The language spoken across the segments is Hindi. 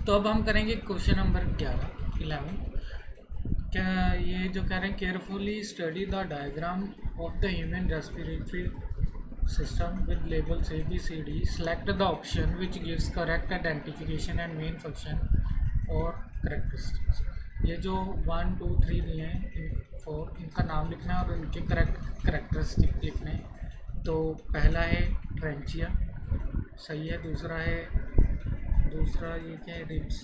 तो अब हम करेंगे क्वेश्चन नंबर 11 क्या ये जो कह रहे हैं, carefully study the diagram of the human respiratory system with labels A B C D, select the option which gives correct identification and main function और करेक्टरिस्टिक्स। ये जो 1 2 3 दिए हैं, 4 इनका नाम लिखना है और इनके करेक्टरिस्टिक लिखने हैं। तो पहला है ट्रेंचिया, सही है। दूसरा ये क्या है, रिब्स।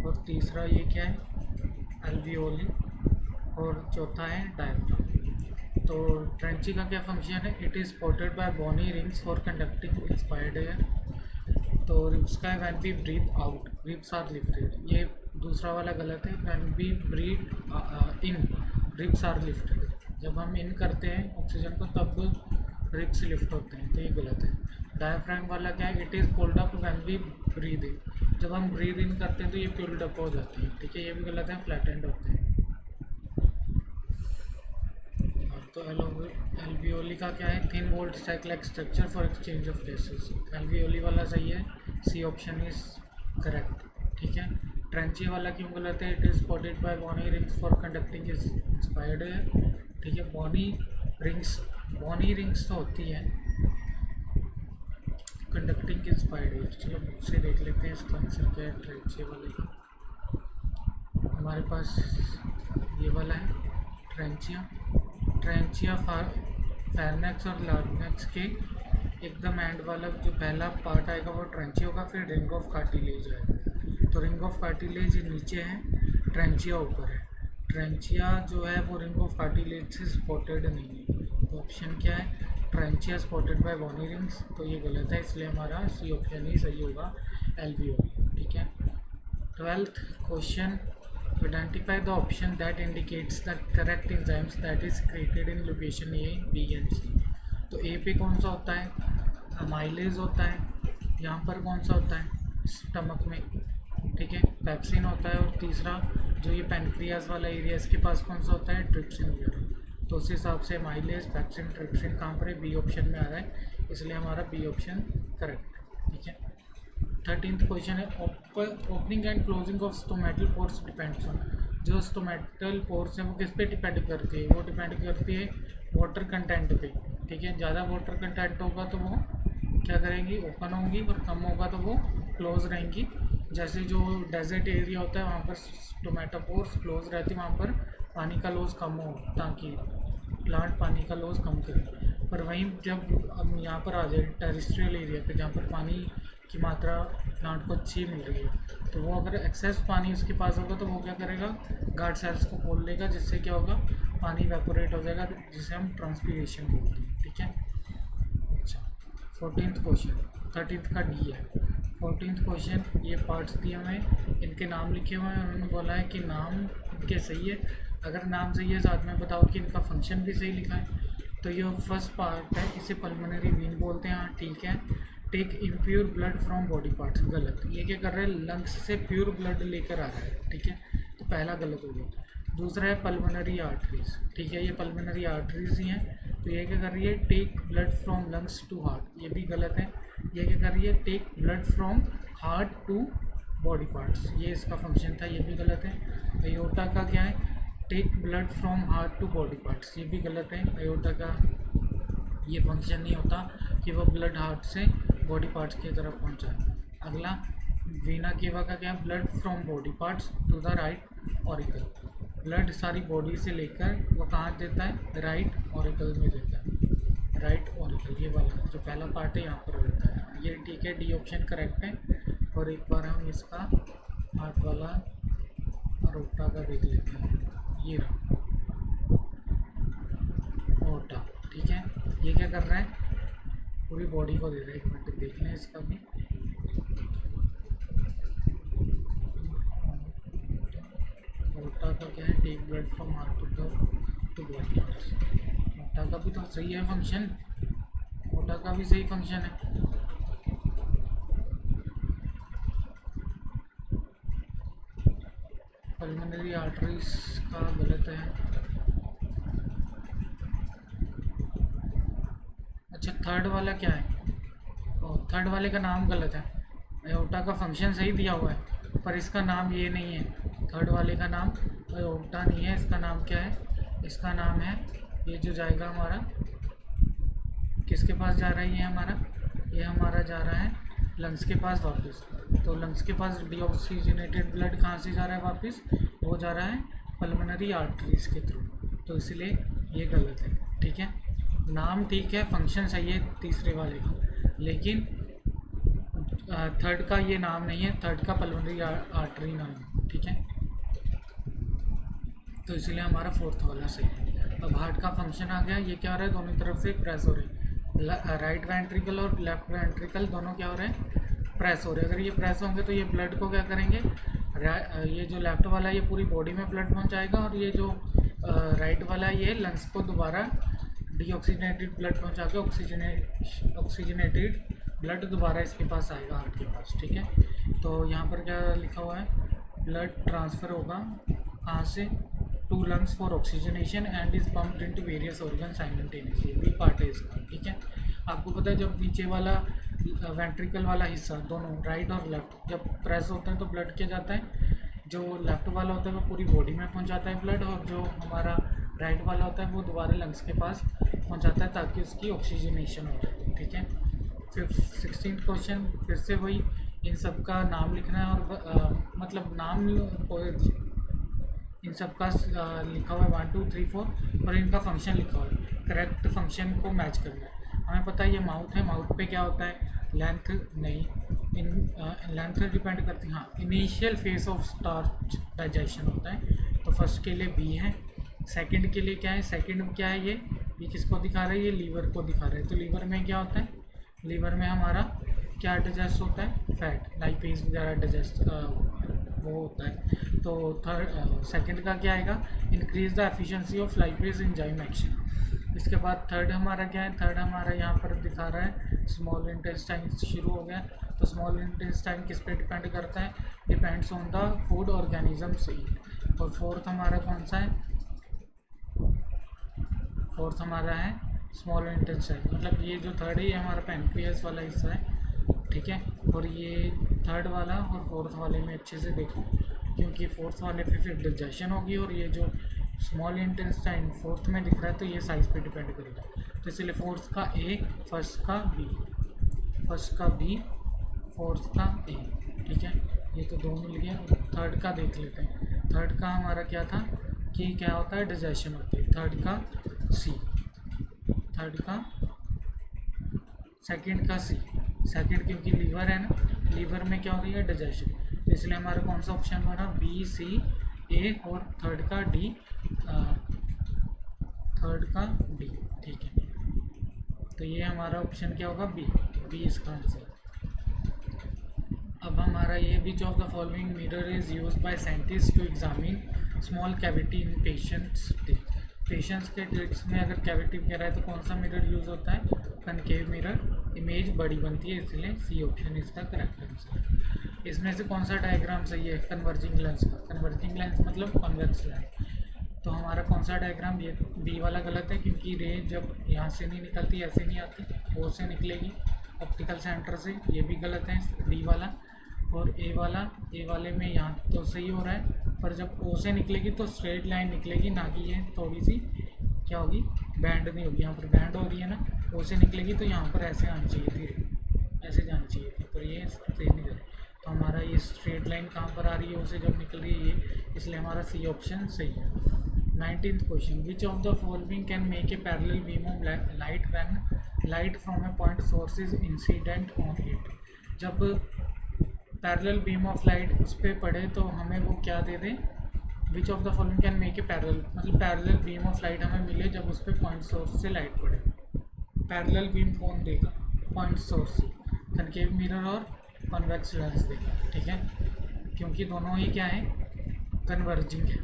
और तीसरा ये क्या है, एल्वियोली। और चौथा है डायफ्राम। तो ट्रेंची का क्या फंक्शन है, it is supported by bony rings for conducting expired air. तो रिब्स का है when we breathe out ribs are lifted, ये दूसरा वाला गलत है। When we breathe in ribs are lifted, जब हम इन करते हैं ऑक्सीजन को तब रिब्स लिफ्ट होते हैं, तो ये गलत है। डायफ्राम वाला क्या है, it is pulled up when we breathe in, जब हम ब्रीद इन करते हैं तो ये पुल्ड अप हो जाती है, ठीक है, ये भी गलत है, फ्लैट एंड होते हैं। तो एल्वियोली का क्या है, thin volt cyclic structure for exchange of gases, alveoli वाला सही है, सी ऑप्शन इज करेक्ट, ठीक है। ट्रेंची वाला क्यों गलत है, it is supported by bony rings for conducting inspired air, ठीक है। बोनी रिंग्स तो होती है कंडक्टिंग इंस्पायर्ड एयर। चलो मुझसे देख लेते हैं इसका आंसर क्या है ट्रेंची वाले का। हमारे पास ये वाला है ट्रेंचिया फेरनेक्स और लार्नेक्स के एकदम एंड वाला जो पहला पार्ट आएगा वो ट्रेंचिया होगा, फिर रिंग ऑफ कार्टिलेज आएगा। तो रिंग ऑफ कार्टिलेज नीचे है, ट्रेंचिया ऊपर है। ट्रेंचिया जो है वो रिंग ऑफ कार्टिलेज से सपोर्टेड नहीं है, तो ऑप्शन क्या है, ट्रेंचिया सपोर्टेड बाय बोनी रिंग्स, तो ये गलत है, इसलिए हमारा सी ऑप्शन ही सही होगा, एल्वियोली, ठीक है। 12th question, identify the option that indicates the correct enzymes that is created in location A, B and C। तो A पे कौन सा होता है, अमाइलेज होता है। यहाँ पर कौन सा होता है, स्टमक में, ठीक है, पेप्सिन होता है। और तीसरा जो ये पैनक्रियाज वाला एरिया, इसके पास कौन सा होता है, ट्रिप्सिन वगैरह। तो उस हिसाब से अमाइलेज, पेप्सिन, ट्रिप्सिन कहाँ पर है, बी ऑप्शन में आ रहा है, इसलिए हमारा बी ऑप्शन करेक्ट है, ठीक है। 13th क्वेश्चन है, opening and closing of stomatal pores depends on. जो स्टोमेटल पोर्स है वो किस पे डिपेंड करती है, वो डिपेंड करती है वाटर कंटेंट पे, ठीक है। ज़्यादा वाटर कंटेंट होगा तो वो क्या करेंगी, ओपन होंगी, और कम होगा तो वो क्लोज रहेंगी। जैसे जो डेजर्ट एरिया होता है वहाँ पर स्टोमेटो पोर्स क्लोज रहती है, वहाँ पर पानी का लॉस कम हो, ताकि प्लांट पानी का लॉस कम करे। पर वहीं जब अब यहाँ पर आ जाए टेरेस्ट्रियल एरिया पे, जहाँ पर पानी की मात्रा प्लांट को अच्छी मिल रही है, तो वो अगर एक्सेस पानी उसके पास होगा तो वो क्या करेगा, गार्ड सेल्स को खोल लेगा, जिससे क्या होगा, पानी वेपोरेट हो जाएगा, जिसे हम ट्रांसपीरेशन बोलते हैं, ठीक है। अच्छा, 14th क्वेश्चन, 13th का डी है। 14th क्वेश्चन, ये पार्ट्स दिए हुए हैं, इनके नाम लिखे हुए हैं, उन्होंने बोला है कि नाम इनके सही है। अगर नाम सही है साथ में बताओ कि इनका फंक्शन भी सही लिखा है। तो ये फर्स्ट पार्ट है, इसे पल्मोनरी वीन बोलते हैं, हाँ ठीक है। Take impure blood from body parts, गलत। ये क्या कर रहा है, लंग्स से प्योर ब्लड लेकर आ रहा है, ठीक है, तो पहला गलत हो गया। दूसरा है पल्मोनरी आर्टरीज, ठीक है, ये पल्मोनरी आर्टरीज ही हैं, तो ये क्या कर रही है, take blood from lungs to heart, ये भी गलत है। ये क्या कर रही है, take blood from heart to body parts, ये इसका फंक्शन था, ये भी गलत है। अयोटा का क्या है, take blood from heart to body parts, ये भी गलत है। अयोटा का ये फंक्शन नहीं होता कि वो ब्लड हार्ट से बॉडी पार्ट्स की तरफ पहुंचाए। अगला वीना केवा का क्या है, blood from body parts to the right auricle, blood सारी बॉडी से लेकर वो कहाँ देता है, राइट ऑरिकल में देता है, राइट ऑरिकल, ये वाला जो पहला पार्ट है यहाँ पर देता है, ये ठीक है, डी ऑप्शन करेक्ट है। और एक बार हम इसका हार्ट वाला रोटा का देख लेते हैं, ये रहा ओटा, ठीक है। ये क्या कर रहा है, पूरी बॉडी को दे रहा है, एक मिनट देख लें इसका भी। ओटा का क्या है, take blood from heart to body parts, aorta का भी तो सही है फंक्शन, ओटा का भी सही फंक्शन है। पल्मोनरी आर्टरीज का गलत है। अच्छा, थर्ड वाला क्या है, और थर्ड वाले का नाम गलत है, अयोटा का फंक्शन सही दिया हुआ है, पर इसका नाम ये नहीं है, थर्ड वाले का नाम एओर्टा नहीं है, इसका नाम क्या है, इसका नाम है, ये जो जाएगा हमारा किसके पास जा रहा है, ये हमारा जा रहा है लंग्स के पास वापस। तो लंग्स के पास डीऑक्सीजनेटेड ब्लड कहाँ से जा रहा है वापस, वो जा रहा है पल्मोनरी आर्टरीज के थ्रू, तो इसलिए ये गलत है। ठीक है, नाम ठीक है, फंक्शन सही है तीसरे वाले का, लेकिन थर्ड का ये नाम नहीं है, थर्ड का पल्मोनरी आर्टरी नाम है। ठीक है, तो इसलिए हमारा फोर्थ वाला सही है। अब हार्ट का फंक्शन आ गया, ये क्या हो रहा है, दोनों तरफ से प्रेस हो रहे हैं, राइट वेंट्रिकल और लेफ्ट वेंट्रिकल दोनों क्या हो रहे हैं, प्रेस हो रहे हैं। अगर ये प्रेस होंगे तो ये ब्लड को क्या करेंगे, ये जो लेफ्ट वाला ये पूरी बॉडी में ब्लड पहुंचाएगा, और ये जो राइट वाला ये लंग्स को दोबारा डीऑक्सीजनेटेड ब्लड पहुंचा के ऑक्सीजनेटेड ब्लड दोबारा इसके पास आएगा, हार्ट के पास। ठीक है, तो यहाँ पर क्या लिखा हुआ है, ब्लड ट्रांसफ़र होगा कहाँ से, to lungs for oxygenation and is pumped into various organ simultaneously, B part है इसका। ठीक है, आपको पता है जब नीचे वाला वेंट्रिकल वाला हिस्सा दोनों राइट और लेफ्ट जब प्रेस होते हैं तो ब्लड क्या जाता है, जो लेफ्ट वाला होता है वो पूरी बॉडी में पहुंचाता है ब्लड, और जो हमारा राइट वाला होता है वो दोबारा लंग्स के पास पहुंचाता है ताकि उसकी ऑक्सीजनेशन हो जाए। ठीक है, फिर 16th क्वेश्चन फिर से वही, इन सब का नाम लिखना है, और मतलब नाम इन सब का लिखा हुआ है 1 2 3 4, और इनका फंक्शन लिखा हुआ है, करेक्ट फंक्शन को मैच करना है। हमें पता है ये माउथ है, माउथ पे क्या होता है, लेंथ नहीं, लेंथ डिपेंड करती है, हाँ initial phase of starch digestion होता है, तो फर्स्ट के लिए बी है। सेकंड के लिए क्या है, सेकंड क्या है, ये किसको दिखा रहा है, ये लीवर को दिखा रहा है। तो लीवर में क्या होता है, लीवर में हमारा क्या डाइजेस्ट होता है, फैट लाइपेज वगैरह डाइजेस्ट वो होता है। तो थर्ड सेकंड का क्या आएगा, increase the efficiency of lipase enzyme action. इसके बाद थर्ड हमारा क्या है, थर्ड हमारा यहाँ पर दिखा रहा है स्मॉल इंटेस्टाइन शुरू हो गया, तो स्मॉल इंटेस्टाइन किस पे डिपेंड करता है, depends on the food organism से ही। और फोर्थ हमारा कौन सा है, फोर्थ हमारा है स्मॉल इंटेस्टाइन, मतलब ये जो थर्ड है ये हमारा पैनक्रियास वाला हिस्सा है। ठीक है, और ये थर्ड वाला और फोर्थ वाले में अच्छे से देखो, क्योंकि फोर्थ वाले पे फिर डाइजेशन होगी, और ये जो स्मॉल इंटेस्टाइन फोर्थ में दिख रहा है तो ये साइज़ पे डिपेंड करेगा। तो इसलिए फोर्थ का ए, फर्स्ट का बी, फर्स्ट का बी, फोर्थ का ए। ठीक है, ये तो दो मिल गया। थर्ड का देख लेते हैं, थर्ड का हमारा क्या था कि क्या होता है, डाइजेशन होती है। थर्ड का सी, थर्ड का सेकंड का सी, सेकंड क्योंकि लीवर है ना, लीवर में क्या हो रही है, डाइजेशन, इसलिए हमारा कौन सा ऑप्शन बना, बी सी ए, और थर्ड का डी, थर्ड का डी। ठीक है, तो ये हमारा ऑप्शन क्या होगा, बी, बी इसका आंसर। अब हमारा ये, which of the following mirror is used by scientist to examine small cavity in patients teeth. Patients के टीथ्स में अगर कैविटी वगैरह है तो कौन सा मिरर यूज़ होता है, कनकेव मिरर, इमेज बड़ी बनती है, इसलिए सी ऑप्शन इसका करेक्ट आंसर। इसमें से कौन सा डायग्राम सही है, कन्वर्जिंग लेंस का, कन्वर्जिंग लेंस मतलब कॉन्वेक्स लेंस, तो हमारा कौन सा डायग्राम, ये बी वाला गलत है, क्योंकि रे जब यहाँ से नहीं निकलती ऐसे नहीं आती, ओ से निकलेगी ऑप्टिकल सेंटर से, ये भी गलत है डी वाला। और ए वाला, ए वाले में यहाँ तो सही हो रहा है, पर जब ओ से निकलेगी तो स्ट्रेट लाइन निकलेगी, ना कि ये थोड़ी सी क्या होगी, बैंड नहीं होगी, यहाँ पर बैंड हो रही है ना, ओ से निकलेगी तो यहाँ पर ऐसे आनी चाहिए थी, ऐसे जानी चाहिए थी, पर ये स्ट्रेट नहीं जा रही, तो हमारा ये स्ट्रेट लाइन कहाँ पर आ रही है, ओ से जब निकल रही है ये, इसलिए हमारा सी ऑप्शन सही है। 19th question, which of the following can make a parallel beam of light when light from A point source is incident on it. जब पैरेलल बीम ऑफ लाइट उस पर पड़े तो हमें वो क्या दे दें, विच of the following can make a parallel, मतलब पैरेलल बीम ऑफ लाइट हमें मिले जब उस पर पॉइंट सोर्स से लाइट पड़े। पैरेलल बीम कौन देगा, पॉइंट सोर्स से, कनकेव मिरर और कॉन्वेक्स लेंस देगा। ठीक है, क्योंकि दोनों ही क्या है, कन्वर्जिंग है।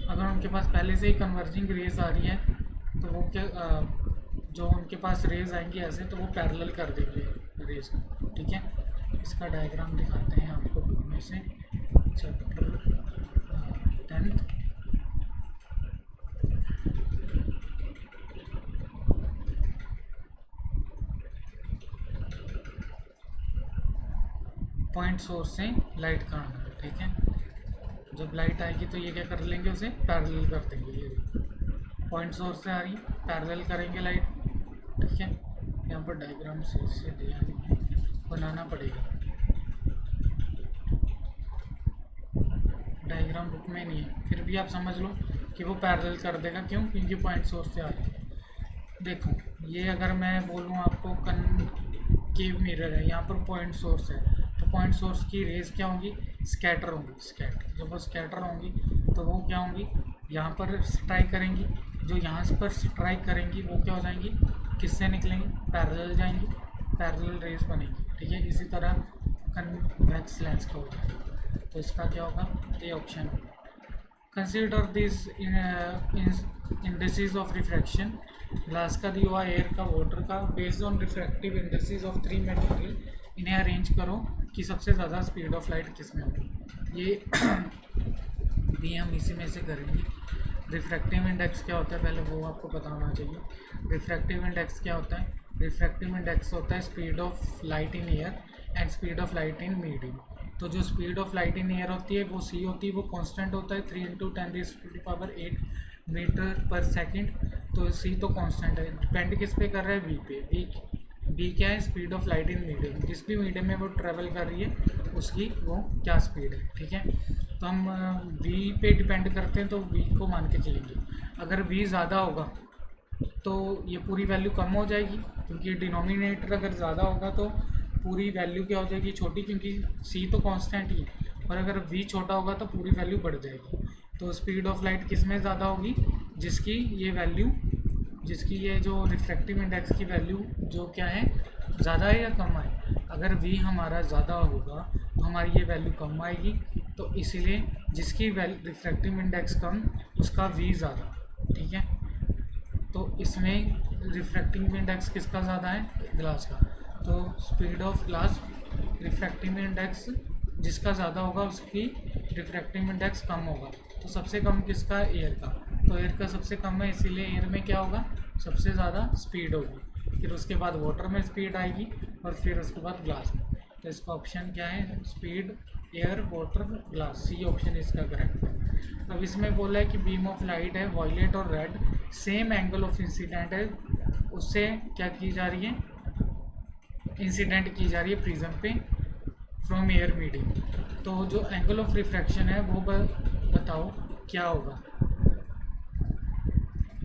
अगर उनके पास पहले से ही कन्वर्जिंग रेज आ रही है तो वो क्या, जो उनके पास रेज आएंगी ऐसे, तो वो पैरेलल कर देंगे रेज को। ठीक है, इसका डायग्राम दिखाते हैं आपको बुक में से, चैप्टर 10th। पॉइंट सोर्स से लाइट का आना है। ठीक है। जब लाइट आएगी तो ये क्या कर लेंगे, उसे पैरेलल कर देंगे। ये पॉइंट सोर्स से आ रही है, पैरेलल करेंगे लाइट, ठीक है। यहाँ पर डायग्राम से दिया नहीं है, बनाना पड़ेगा, डायग्राम बुक में नहीं है, फिर भी आप समझ लो कि वो पैरेलल कर देगा। क्यों? क्योंकि पॉइंट सोर्स से आ रही है। देखो ये अगर मैं बोलूँ आपको कनकेव मिरर है, यहाँ पर पॉइंट सोर्स है, तो पॉइंट सोर्स की रेज क्या होंगी, स्कैटर होंगी। स्कैटर, जब वो स्कैटर होंगी तो वो क्या होंगी, यहाँ पर स्ट्राइक करेंगी, जो यहाँ पर स्ट्राइक करेंगी वो क्या हो जाएंगी, किससे निकलेंगी, पैरेलल जाएंगी, पैरेलल रेज बनेंगी, ठीक है। इसी तरह कन्वेक्स लेंस का होता है, तो इसका क्या होगा, ये ऑप्शन होगा। Consider this indices of refraction, glass का दिया हुआ, एयर का, वाटर का, based on refractive indices of 3 material, इन्हें अरेंज करो कि सबसे ज़्यादा स्पीड ऑफ लाइट किस में होगी। ये भी हम इसी में से करेंगे। रिफ्रैक्टिव इंडेक्स क्या होता है, पहले वो आपको पता होना चाहिए। रिफ्रैक्टिव इंडेक्स क्या होता है, रिफ्रैक्टिव इंडेक्स होता है speed of light in air and speed of light in medium. तो जो speed of light in air होती है वो सी होती है, वो कांस्टेंट होता है 3 × 10⁸ मीटर पर सेकंड। तो सी तो कांस्टेंट है, डिपेंड किस पे कर रहा है, वी पे। वी क्या है, speed of light in medium, जिस भी मीडियम में वो ट्रेवल कर रही है उसकी वो क्या स्पीड है, ठीक है। तो हम वी पे डिपेंड करते हैं, तो वी को मान के चलेंगे। अगर वी ज़्यादा होगा तो ये पूरी वैल्यू कम हो जाएगी, क्योंकि डिनोमिनेटर अगर ज़्यादा होगा तो पूरी वैल्यू क्या हो जाएगी, छोटी, क्योंकि सी तो कांस्टेंट ही है। और अगर वी छोटा होगा तो पूरी वैल्यू बढ़ जाएगी। तो स्पीड ऑफ लाइट किस में ज़्यादा होगी, जिसकी ये वैल्यू, जिसकी ये जो रिफ्रैक्टिव इंडेक्स की वैल्यू जो क्या है, ज़्यादा है या कम है। अगर वी हमारा ज़्यादा होगा तो हमारी ये वैल्यू कम आएगी, तो इसीलिए जिसकी रिफ्रैक्टिव इंडेक्स कम उसका वी ज़्यादा, ठीक है। तो इसमें रिफ्रैक्टिव इंडेक्स किसका ज़्यादा है, ग्लास का। तो speed of glass, refractive index जिसका ज़्यादा होगा उसकी रिफ्रैक्टिव इंडेक्स कम होगा। तो सबसे कम किसका, एयर का। तो एयर का सबसे कम है, इसीलिए एयर में क्या होगा, सबसे ज़्यादा स्पीड होगी। फिर उसके बाद वाटर में स्पीड आएगी और फिर उसके बाद ग्लास में। तो इसका ऑप्शन क्या है, speed, air, water, glass, C option इसका करेक्ट है। अब इसमें बोला है कि बीम ऑफ लाइट है वायलेट और red, same angle of incident है, उससे क्या की जा रही है, इंसिडेंट की जा रही है प्रिज्म पे फ्रॉम एयर मीडियम। तो जो एंगल ऑफ रिफ्रैक्शन है वो बताओ क्या होगा,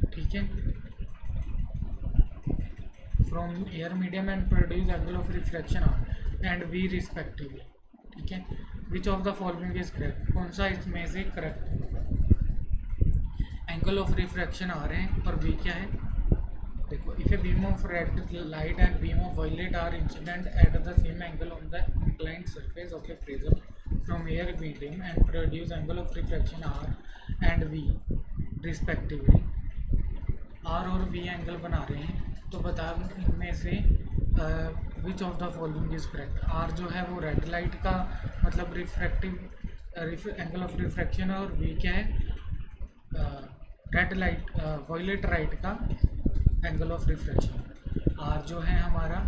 ठीक है। From air medium and produce angle of refraction and V respectively, ठीक है। Which of the following is correct, कौन सा इसमें से करेक्ट है। एंगल ऑफ रिफ्रैक्शन आ रहे हैं, पर वी क्या है, देखो, if a beam of red light and beam of violet are incident at the same angle on the inclined surface of a prism from air medium and produce angle of refraction R and V respectively, R और वी एंगल बना रहे हैं, तो बता इनमें से which of the following is correct. R जो है वो रेड लाइट का मतलब रिफ्रैक्टिव एंगल ऑफ रिफ्रैक्शन है, और वी क्या है, रेड लाइट वायलेट लाइट का एंगल ऑफ रिफ्रैक्शन। आर जो है हमारा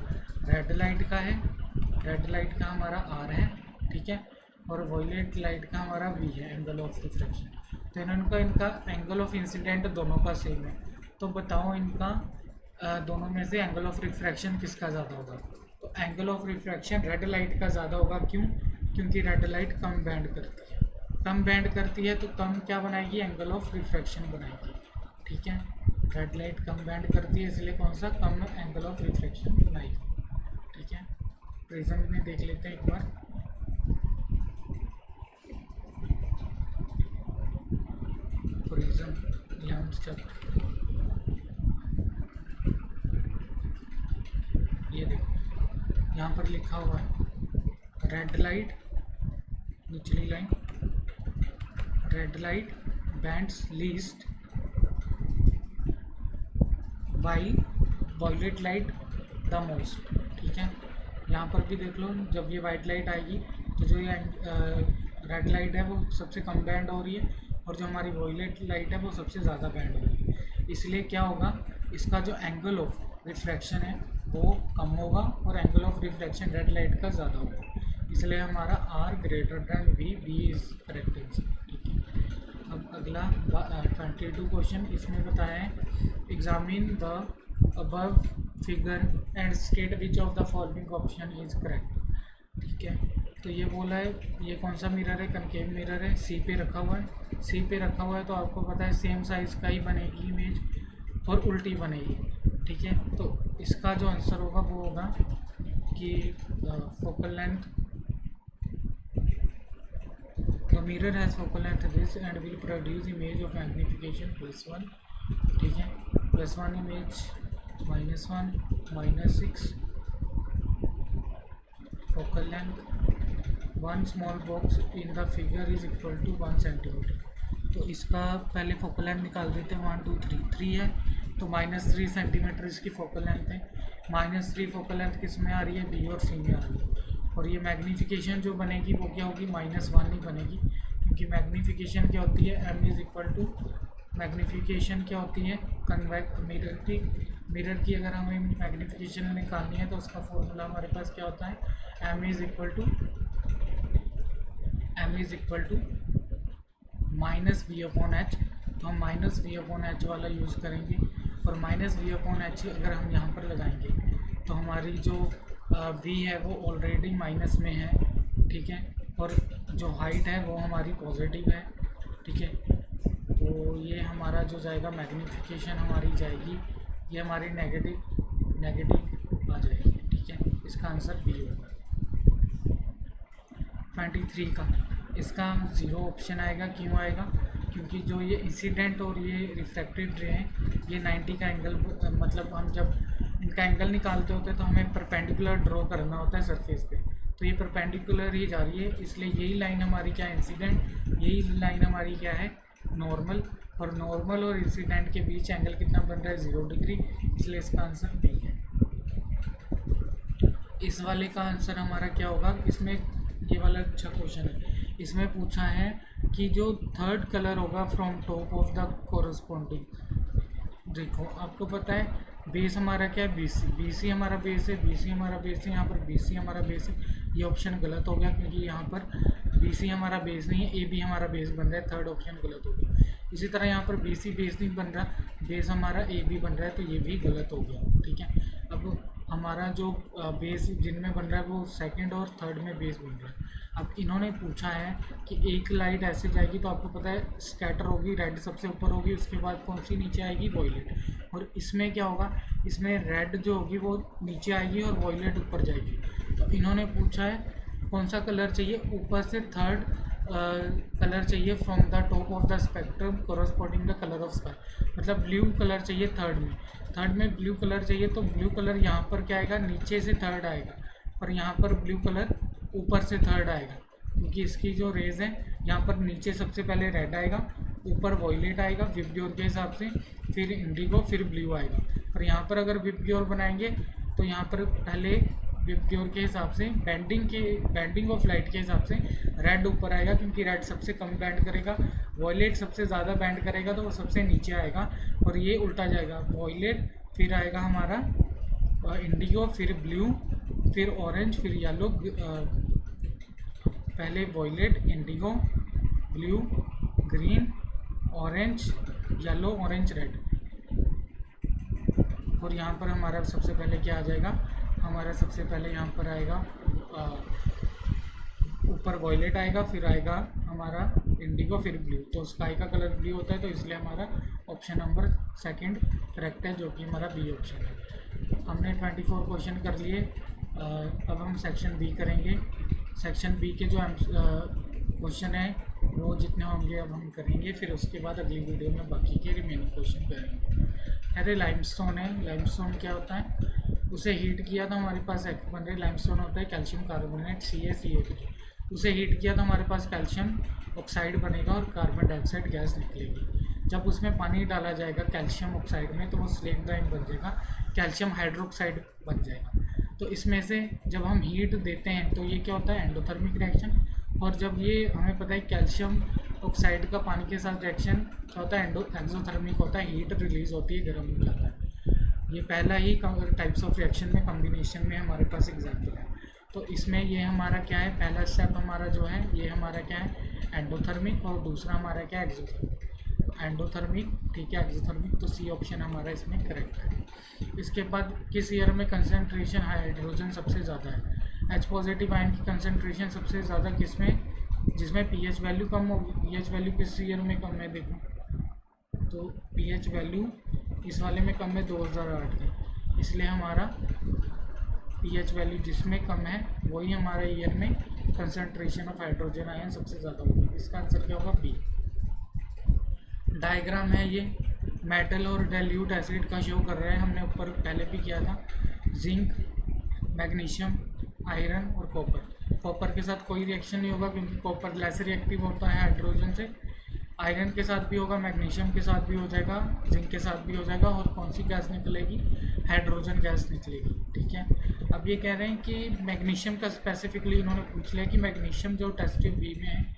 रेड लाइट का है, रेड लाइट का हमारा आर है, ठीक है। और वायलेट लाइट का हमारा वी है, एंगल ऑफ रिफ्रैक्शन। तो इनका एंगल ऑफ इंसिडेंट दोनों का सेम है। तो बताओ इनका दोनों में से एंगल ऑफ रिफ्रैक्शन किसका ज़्यादा होगा। तो angle of refraction red light का ज़्यादा होगा, क्यों, क्योंकि रेड लाइट कम बैंड करती है, कम बैंड करती है तो कम क्या बनाएगी, एंगल ऑफ रिफ्रैक्शन बनाएगी, ठीक है। रेड लाइट कम बैंड करती है, इसलिए कौन सा, कम एंगल ऑफ रिफ्रैक्शन बनाएगी, ठीक है। प्रिज्म में देख लेते हैं एक बार। प्रिज्म 11th चैप्टर, ये देखो यहाँ पर लिखा हुआ है रेड लाइट, निचली line, red light bends least while violet light the most, ठीक है। यहाँ पर भी देख लो, जब ये वाइट लाइट आएगी तो जो ये रेड लाइट है वो सबसे कम बैंड हो रही है, और जो हमारी वायलेट लाइट है वो सबसे ज़्यादा बैंड हो रही है। इसलिए क्या होगा, इसका जो एंगल ऑफ रिफ्रैक्शन है वो कम होगा और angle of refraction red light का ज़्यादा होगा। इसलिए हमारा R greater than V, B is correct answer. ठीक है, अब अगला 22 क्वेश्चन इसमें बताया है examine the above figure and state which of the following option is correct. ठीक है, तो ये बोला है ये कौन सा मिरर है, कनकेव मिरर है, सी पे रखा हुआ है। सी पे रखा हुआ है तो आपको पता है सेम साइज़ का ही बनेगी इमेज और उल्टी बनेगी। ठीक है, तो इसका जो आंसर होगा वो होगा कि focal length, the mirror has focal length this and will produce image of magnification +1। ठीक है, +1 image, -1, -6 focal length, 1 small box in the figure is equal to 1 centimeter. तो इसका पहले फोकल लेंथ निकाल देते हैं। 1 2 3 3 है तो -3 सेंटीमीटर इसकी फोकल लेंथ है। -3 फोकल लेंथ किस में आ रही है, बी और सी में आ रही है। और ये मैग्नीफिकेशन जो बनेगी वो क्या होगी, -1 ही बनेगी, क्योंकि मैग्नीफिकेशन क्या होती है, m is equal to, magnification क्या होती है, कन्वेक्स मिरर की अगर हमें मैग्नीफिकेशन निकालनी है तो उसका फॉर्मूला हमारे पास क्या होता है, m is equal to -v/h। तो हम -v/h वाला यूज़ करेंगे और -v/h अगर हम यहाँ पर लगाएंगे तो हमारी जो v है वो ऑलरेडी माइनस में है। ठीक है, और जो हाइट है वो हमारी पॉजिटिव है। ठीक है, तो ये हमारा जो जाएगा मैग्नीफिकेशन हमारी जाएगी, ये हमारी नेगेटिव आ जाएगी। ठीक है, इसका आंसर बी होगा। 23 का इसका 0 ऑप्शन आएगा। क्यों आएगा, क्योंकि जो ये इंसिडेंट और ये रिफ्लेक्टेड रे हैं ये 90 का एंगल, मतलब हम जब इनका एंगल निकालते होते हैं तो हमें परपेंडिकुलर ड्रॉ करना होता है सरफेस पे, तो ये परपेंडिकुलर ही जा रही है, इसलिए यही लाइन हमारी क्या है, इंसिडेंट, यही लाइन हमारी क्या है, नॉर्मल। और नॉर्मल और इंसिडेंट के बीच एंगल कितना बन रहा है, 0 डिग्री, इसलिए इसका आंसर बी है। इस वाले का आंसर हमारा क्या होगा, इसमें ये वाला अच्छा क्वेश्चन है। इसमें पूछा है कि जो थर्ड कलर होगा from top of the corresponding, देखो आपको पता है बेस हमारा क्या है, BC हमारा बेस है, BC हमारा बेस है, यहाँ पर BC हमारा बेस है। ये ऑप्शन गलत हो गया क्योंकि यहाँ पर BC हमारा बेस नहीं है, AB हमारा बेस बन रहा है, थर्ड ऑप्शन गलत हो गया। इसी तरह यहाँ पर BC बेस नहीं बन रहा, बेस हमारा AB बन रहा है, तो ये भी गलत हो गया। ठीक है, अब हमारा जो बेस जिनमें बन रहा है वो सेकंड और थर्ड में बेस बन रहा है। अब इन्होंने पूछा है कि एक लाइट ऐसे जाएगी तो आपको पता है स्कैटर होगी, रेड सबसे ऊपर होगी, उसके बाद कौन सी नीचे आएगी, वॉयलेट। और इसमें क्या होगा, इसमें रेड जो होगी वो नीचे आएगी और वॉयलेट ऊपर जाएगी। तो इन्होंने पूछा है कौन सा कलर चाहिए, ऊपर से थर्ड कलर चाहिए from the top of the spectrum corresponding the colour of sky, मतलब ब्लू कलर चाहिए थर्ड में ब्लू कलर चाहिए। तो ब्लू कलर यहाँ पर क्या आएगा, नीचे से थर्ड आएगा, और यहाँ पर ब्लू कलर ऊपर से थर्ड आएगा, क्योंकि इसकी जो रेज है यहाँ पर नीचे सबसे पहले रेड आएगा, ऊपर वॉयलेट आएगा विबग्योर के हिसाब से, फिर इंडिगो, फिर ब्लू आएगा। और यहाँ पर अगर विबग्योर बनाएंगे तो यहाँ पर पहले विबग्योर के हिसाब से बैंडिंग ऑफ लाइट के हिसाब से रेड ऊपर आएगा, क्योंकि रेड सबसे कम बैंड करेगा, वॉयलेट सबसे ज़्यादा बैंड करेगा, तो वो सबसे नीचे आएगा। और ये उल्टा जाएगा, वॉयलेट फिर आएगा हमारा इंडिगो, फिर ब्लू, फिर ऑरेंज, फिर येलो, पहले violet, indigo, blue, green, orange, yellow, orange, red. और यहाँ पर हमारा सबसे पहले क्या आ जाएगा, हमारा सबसे पहले यहाँ पर आएगा ऊपर वॉयलेट आएगा, फिर आएगा हमारा इंडिगो, फिर ब्लू। तो स्काई का कलर ब्लू होता है, तो इसलिए हमारा ऑप्शन नंबर सेकंड करेक्ट है, जो कि हमारा बी ऑप्शन है। हमने 24 क्वेश्चन कर लिए। अब हम सेक्शन बी करेंगे। सेक्शन बी के जो क्वेश्चन है वो जितने होंगे अब हम करेंगे, फिर उसके बाद अगली वीडियो में बाकी के रिमेनिंग क्वेश्चन करेंगे। अरे लाइमस्टोन है, लाइमस्टोन क्या होता है, उसे हीट किया तो हमारे पास बन रहे, लाइमस्टोन होता है कैल्शियम कार्बोनेट CaCO3। उसे हीट किया तो हमारे पास कैल्शियम ऑक्साइड बनेगा और कार्बन डाइऑक्साइड गैस निकलेगी। जब उसमें पानी डाला जाएगा कैल्शियम ऑक्साइड में तो वो स्लेट ब्राइन बन जाएगा, कैल्शियम हाइड्रोक्साइड बन जाएगा। तो इसमें से जब हम हीट देते हैं तो ये क्या होता है, एंडोथर्मिक रिएक्शन। और जब ये हमें पता है कैल्शियम ऑक्साइड का पानी के साथ रिएक्शन क्या होता है, एक्सोथर्मिक होता है, हीट रिलीज होती है, गर्म हो जाता है। ये पहला ही टाइप्स ऑफ रिएक्शन में कॉम्बिनेशन में हमारे पास एग्जाम्पल है। तो इसमें ये हमारा क्या है, पहला स्टेप हमारा जो है ये हमारा क्या है एंडोथर्मिक, और दूसरा हमारा क्या है एक्सोथर्मिक। एंडोथर्मिक ठीक है, एक्सोथर्मिक, तो सी ऑप्शन हमारा इसमें करेक्ट है। इसके बाद किस ईयर में कंसनट्रेशन हाइड्रोजन सबसे ज़्यादा है? एच पॉजिटिव आयन की कंसनट्रेशन सबसे ज़्यादा किस में, जिसमें पीएच वैल्यू कम होगी। पीएच वैल्यू किस ईयर में कम है, देखो तो पीएच वैल्यू इस वाले में कम है 2008 में, इसलिए हमारा पीएच वैल्यू जिसमें कम है वही हमारे ईयर में कंसंट्रेशन ऑफ हाइड्रोजन आयन सबसे ज़्यादा होगी। इसका आंसर क्या होगा, बी। डायग्राम है ये, मेटल और डाइल्यूट एसिड का शो कर रहा है, हमने ऊपर पहले भी किया था। जिंक, मैग्नीशियम, आयरन और कॉपर। कॉपर के साथ कोई रिएक्शन नहीं होगा क्योंकि कॉपर लेस रिएक्टिव होता है हाइड्रोजन से। आयरन के साथ भी होगा, मैग्नीशियम के साथ भी हो जाएगा, जिंक के साथ भी हो जाएगा, और कौन सी गैस निकलेगी, हाइड्रोजन गैस निकलेगी। ठीक है, अब ये कह रहे हैं कि मैग्नीशियम का स्पेसिफिकली इन्होंने पूछ लिया कि मैग्नीशियम जो टेस्ट ट्यूब बी में है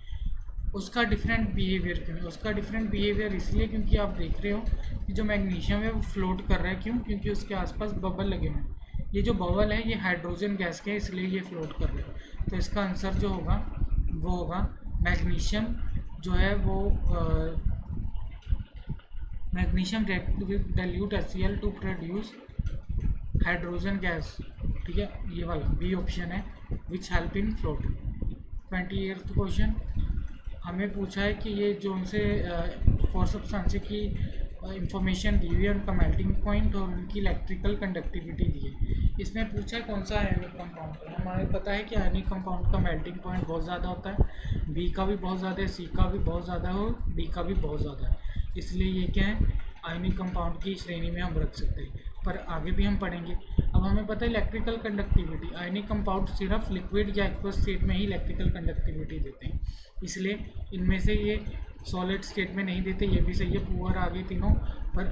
उसका डिफरेंट बिहेवियर क्यों है। उसका डिफरेंट बिहेवियर इसलिए क्योंकि आप देख रहे हो कि जो मैग्नीशियम है वो फ्लोट कर रहा है। क्यों? क्योंकि उसके आसपास बबल लगे हुए हैं। ये जो बबल है ये हाइड्रोजन गैस के, इसलिए ये फ्लोट कर रहे हैं। तो इसका आंसर जो होगा वो होगा मैग्नीशियम जो है वो magnesium dilute HCl to produce hydrogen gas. ठीक है, ये वाला बी ऑप्शन है, which help in floating. 28th question हमें पूछा है कि ये जो उनसे फोर सब्सटेंस की इंफॉर्मेशन दी हुई है, उनका मेल्टिंग पॉइंट और उनकी इलेक्ट्रिकल कंडक्टिविटी दी है। इसमें पूछा है कौन सा आयनिक कंपाउंड है। हमें पता है कि आयनिक कंपाउंड का मेल्टिंग पॉइंट बहुत ज़्यादा होता है, बी का भी बहुत ज़्यादा है, सी का भी बहुत ज़्यादा है और डी का भी बहुत ज़्यादा है। इसलिए ये क्या है, आयनिक कंपाउंड की श्रेणी में हम रख सकते हैं, पर आगे भी हम पढ़ेंगे। अब हमें पता है इलेक्ट्रिकल कंडक्टिविटी, आयनिक कंपाउंड सिर्फ लिक्विड या एक्वस स्टेट में ही इलेक्ट्रिकल कंडक्टिविटी देते हैं, इसलिए इनमें से ये सॉलिड स्टेट में नहीं देते। ये भी सही है, पुअर आ गए तीनों। पर